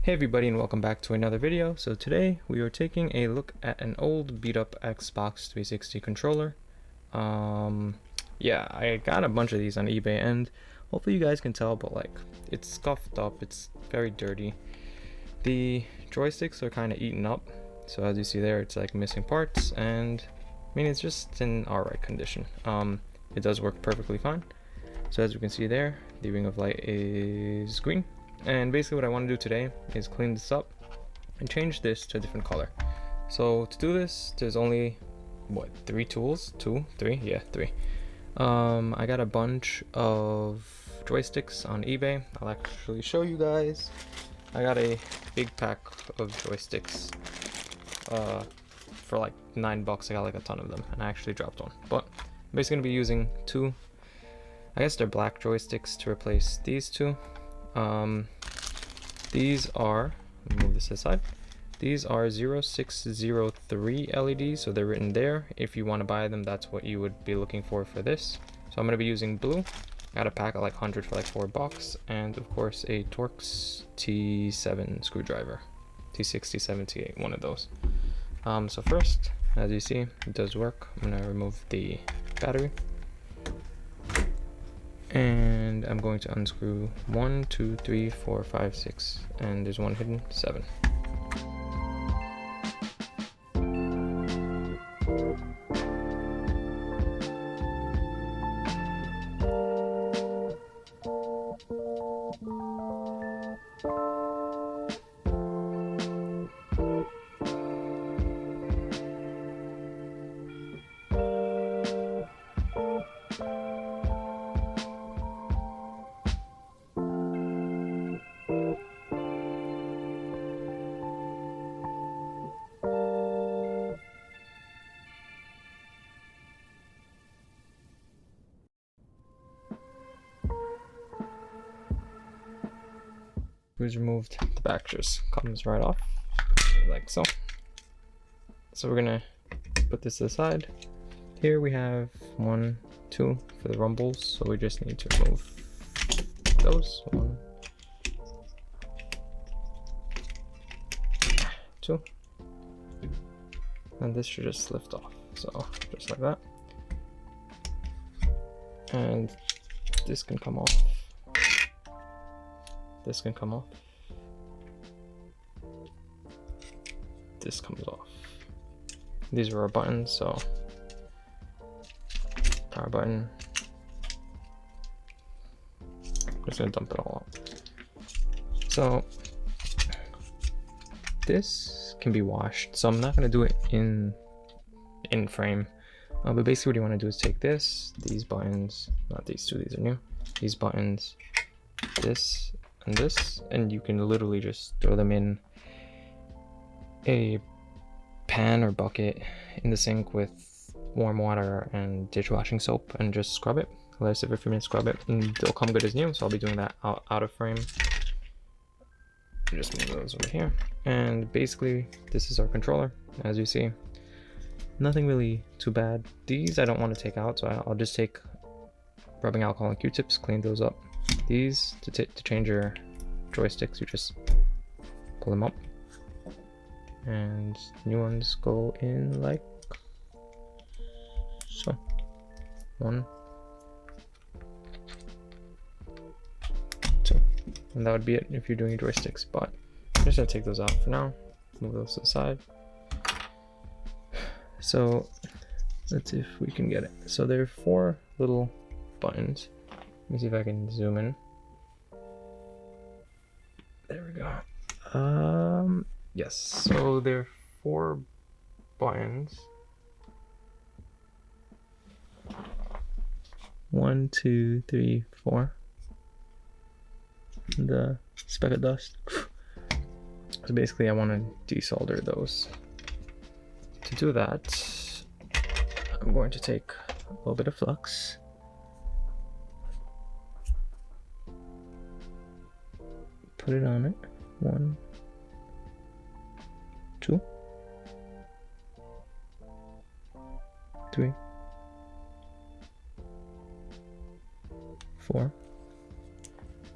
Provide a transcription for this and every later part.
Hey everybody, and welcome back to another video. So today we are taking a look at an old beat up Xbox 360 controller. Yeah, I got a bunch of these on eBay and hopefully you guys can tell, but like it's scuffed up, it's very dirty. The joysticks are kind of eaten up, so as you see there, it's like missing parts, and I mean it's just in alright condition. It does work perfectly fine. So as you can see there, the ring of light is green. And basically what I want to do today is clean this up and change this to a different color. So to do this, there's only three tools? Three. I got a bunch of joysticks on eBay. I'll actually show you guys. I got a big pack of joysticks for like $9. I got like a ton of them and I actually dropped one. But I'm basically gonna be using two, I guess they're black joysticks to replace these two. These are, let me move this aside, these are 0603 LEDs, so they're written there. If you want to buy them, that's what you would be looking for this. So I'm going to be using blue. I got a pack of like 100 for like $4, and of course a Torx T7 screwdriver, T6, T7, T8, one of those. So first, as you see, it does work. I'm going to remove the battery. And I'm going to unscrew 1, 2, 3, 4, 5, 6, and there's one hidden, 7. Screws removed, the back just comes right off, like so. So we're gonna put this aside. Here we have 1, 2 for the rumbles, so we just need to remove those. 1, 2, and this should just lift off, so just like that. And this can come off. This can come off. This comes off. These are our buttons, so power button. I'm just gonna dump it all out. So this can be washed, so I'm not gonna do it in frame. But basically what you want to do is take these buttons, not these two, these are new, these buttons, this and this, and you can literally just throw them in a pan or bucket in the sink with warm water and dishwashing soap and just scrub it. Let it sit for a few minutes, scrub it, and they'll come good as new. So I'll be doing that out of frame. Just move those over here. And basically this is our controller. As you see, nothing really too bad. These I don't want to take out, so I'll just take rubbing alcohol and Q-tips, clean those up. These, to change your joysticks, you just pull them up, and new ones go in like so. 1, 2, and that would be it if you're doing your joysticks. But I'm just gonna take those out for now, move those to the side. So let's see if we can get it. So there are 4 little buttons. Let me see if I can zoom in. There we go. Yes, so there are 4 buttons. 1, 2, 3, 4. The speck of dust. So basically I want to desolder those. To do that, I'm going to take a little bit of flux. Put it on it. 1, 2, 3, 4,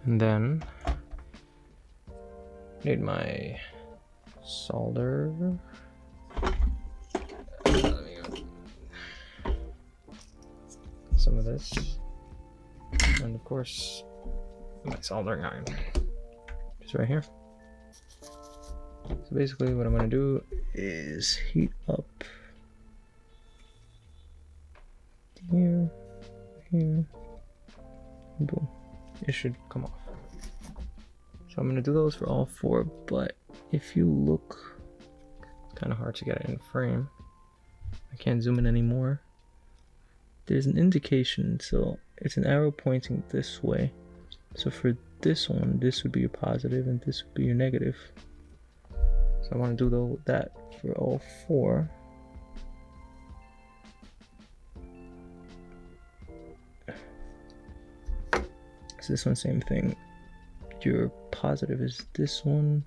and then Need my solder. Let me go. Some of this, and of course my soldering iron. It's right here. So basically what I'm going to do is heat up here, here, and boom. It should come off. So I'm going to do those for all four, but if you look, it's kind of hard to get it in frame. I can't zoom in anymore. There's an indication, so it's an arrow pointing this way. So for this one, this would be your positive and this would be your negative. So I want to do that for all four. So this one, same thing. Your positive is this one,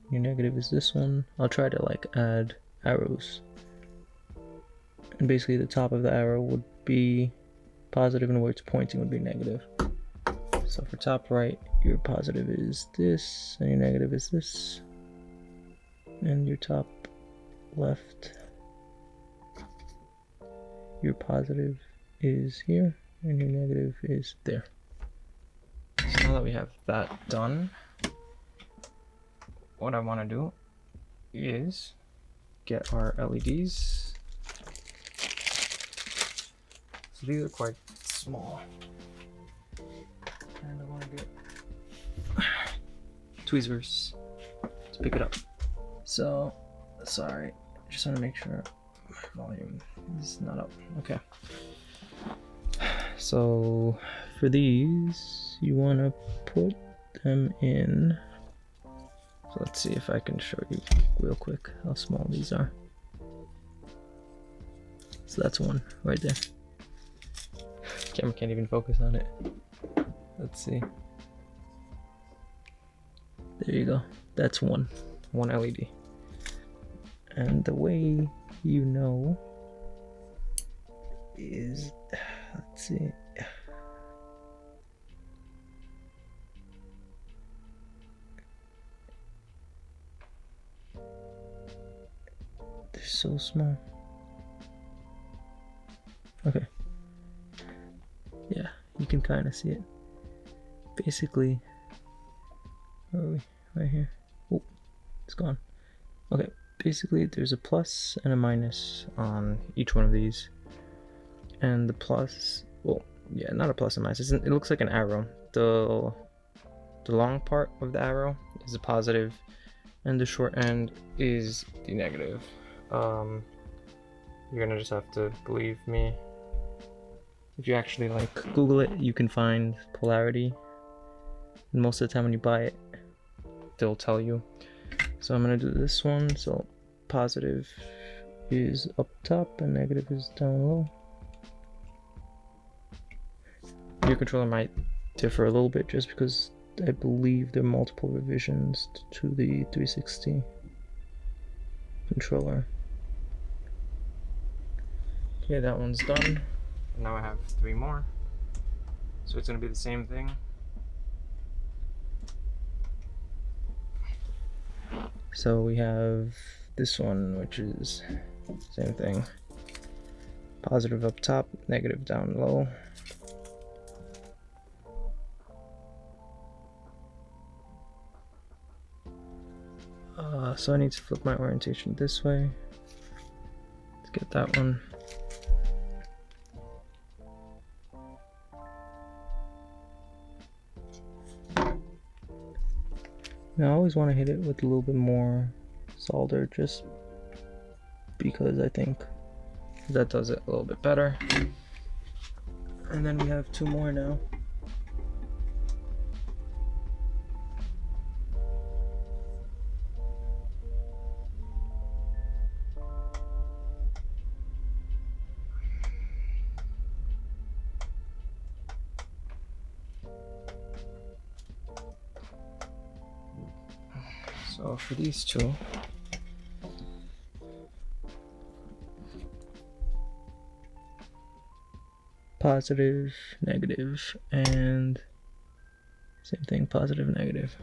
your negative is this one. I'll try to like add arrows. And basically the top of the arrow would be positive and where it's pointing would be negative. So for top right, your positive is this and your negative is this. And your top left, your positive is here and your negative is there. So now that we have that done, what I want to do is get our LEDs. So these are quite small. And I want to get tweezers to pick it up. So, sorry, I just want to make sure my volume is not up. Okay. So, for these, you want to put them in. So let's see if I can show you real quick how small these are. So that's one right there. Camera can't even focus on it. Let's see. There you go. That's one LED. And the way you know is, let's see. They're so small. Okay. Yeah, you can kind of see it. Basically, where are we? Right here. Oh, it's gone. Okay, basically there's a plus and a minus on each one of these. And the plus, well, yeah, not a plus and minus. It looks like an arrow. The long part of the arrow is the positive, and the short end is the negative. You're gonna just have to believe me. If you actually like Google it, you can find polarity. And most of the time when you buy it, they'll tell you. So I'm gonna do this one. So positive is up top and negative is down low. Your controller might differ a little bit just because I believe there are multiple revisions to the 360 controller. Okay, that one's done. Now I have 3 more. So it's gonna be the same thing. So we have this one, which is same thing. Positive up top, negative down low. So I need to flip my orientation this way. Let's get that one. Now I always want to hit it with a little bit more solder just because I think that does it a little bit better. And then we have 2 more now. So for these 2, positive, negative, and same thing, positive, negative.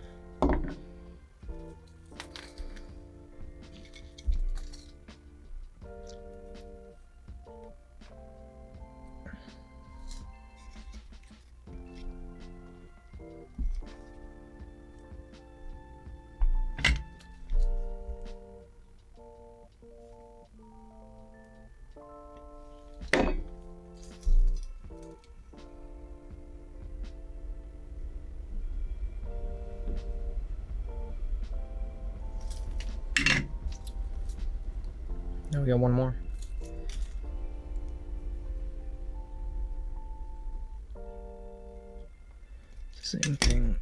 Now we got one more. Same thing.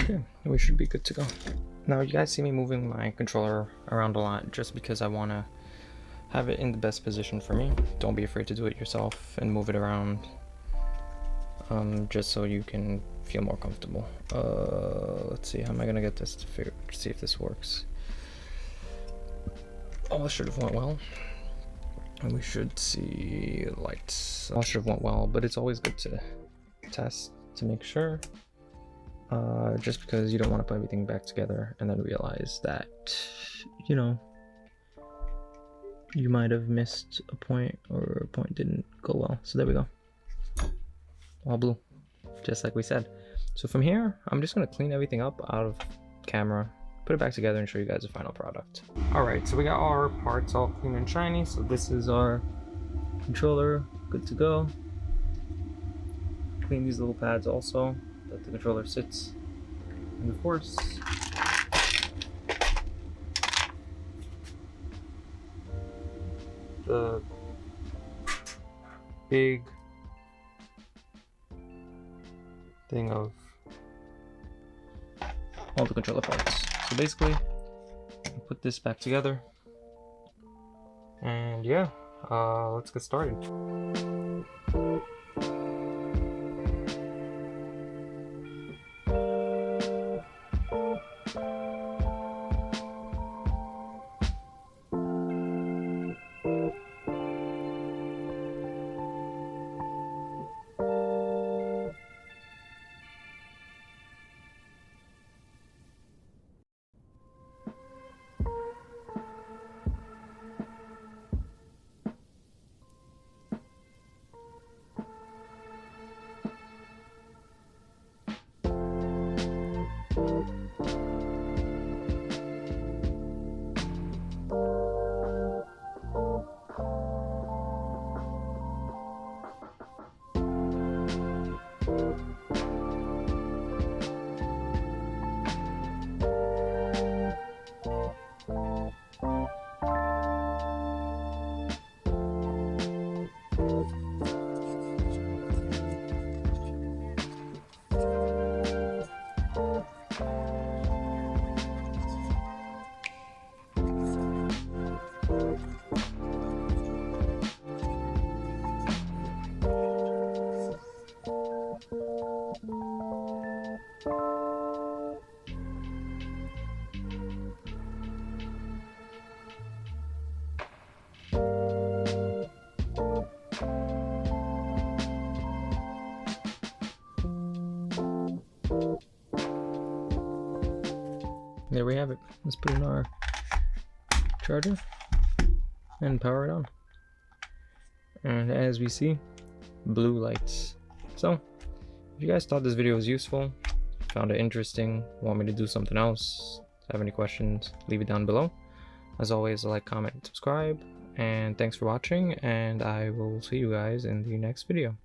Okay, we should be good to go. Now you guys see me moving my controller around a lot just because I want to have it in the best position for me. Don't be afraid to do it yourself and move it around, just so you can feel more comfortable. Let's see, how am I gonna get this to see if this works? All should have went well, and we should see lights. All should have went well, but it's always good to test to make sure. Just because you don't want to put everything back together and then realize that, you know, you might have missed a point or a point didn't go well. So there we go. All blue, just like we said. So from here, I'm just going to clean everything up out of camera, put it back together and show you guys the final product. All right, so we got our parts all clean and shiny. So this is our controller, good to go. Clean these little pads also that the controller sits, and of course the big thing of all the controller parts. So basically put this back together, and yeah, let's get started. There we have it. Let's put in our charger and power it on. And as we see, blue lights. So, if you guys thought this video was useful, found it interesting, want me to do something else, have any questions, leave it down below. As always, like, comment, and subscribe. And thanks for watching, and I will see you guys in the next video.